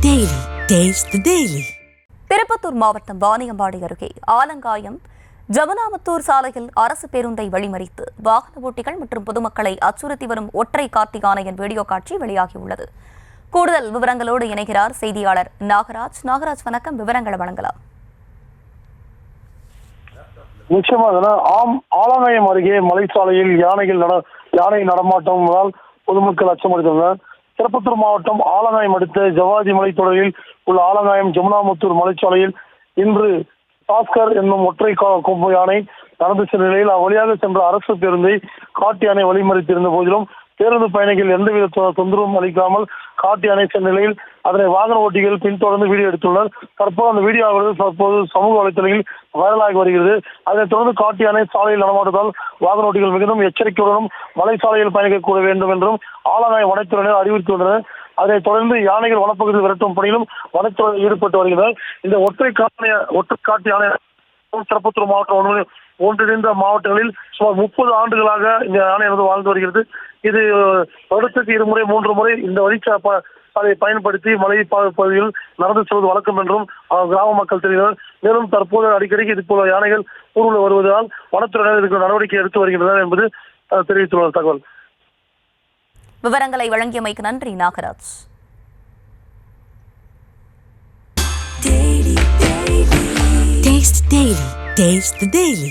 Daily. Taste the Daily. Tirupattur மாவட்டம் வாணியம்பாடி அருகே ஆலங்காயம் ஜமுனாமுத்தூர் சாலையில் அரசு பேருந்தை வழிமறித்து வாகன ஓட்டிகள் மற்றும் பொதுமக்களை அச்சுறுத்தி வரும் ஒற்றை காட்டு யானையின் வீடியோ காட்சி வெளியாகியுள்ளது. கூடுதல் விவரங்களோடு இணைகிறார் செய்தியாளர் நாகராஜ். நாகராஜ், வணக்கம். விவரங்களை வழங்கலாம். நிச்சயமாக ஆலங்காயம் அருகே மலைச்சாலையில் யானை நடமாட்டமால் பொதுமக்கள் அச்சமடைந்துள்ளனர். திருப்பத்தூர் மாவட்டம் ஆலங்காயம் அடுத்த ஜவாதி மலைத்தொடரில் உள்ள ஆலங்காயம் ஜமுனாமுத்தூர் மலைச்சாலையில் இன்று பாஸ்கர் என்னும் ஒற்றை கொம்பு யானை நடந்து சென்ற நிலையில் அவ்வழியாக சென்ற அரசு பேருந்தை காட்டு யானை வழிமறித்திருந்த போதிலும் பேருந்து பயணிகள் எந்தவித தொந்தரவும் அளிக்காமல் காட்டு யானை சென்ற நிலையில் அதனை வாகன ஓட்டிகள் பின்தொடர்ந்து வீடியோ எடுத்துள்ளனர். தற்போது அந்த வீடியோவானது தற்போது சமூக வலைத்தளங்களில் வைரலாகி வருகிறது. அதனைத் தொடர்ந்து காட்டு யானை சாலையில் நடமாட்டதால் வாகன ஓட்டிகள் மிகுந்தும் எச்சரிக்கையுடனும் மலை சாலையில் பயணிக்கக்கூட வேண்டும் என்றும் ஆலங்காயம் வனத்துறையினர் அறிவுறுத்தியுள்ளனர். அதனைத் தொடர்ந்து யானைகள் வனப்பகுதியில் விரட்டும் பணியிலும் வனத்துறையினர் ஈடுபட்டு வருகின்றனர். இந்த ஒற்றை காட்டு யானை திருப்பத்தூர் மாவட்டம் ஒன்றிணைந்த மாவட்டங்களில் சுமார் 30 ஆண்டுகளாக இந்த யானையானது வாழ்ந்து வருகிறது. இது வருடத்துக்கு 2 முறை 3 முறை இந்த வழிச்சாலையை பயன்படுத்தி மலை பகுதியில் நடந்து செல்வது வழக்கம் என்றும் கிராம மக்கள் தெரிவித்தனர். மேலும் தற்போது அடிக்கடி இது போல யானைகள் ஊர்வலம் வருவதால் வனத்துறையினர் இதுக்கு நடவடிக்கை எடுத்து வருகின்றனர் என்பது தெரிவித்துள்ள தகவல். விவரங்களை வழங்கியமைக்கு நன்றி நாகராஜ். Taste the Daily.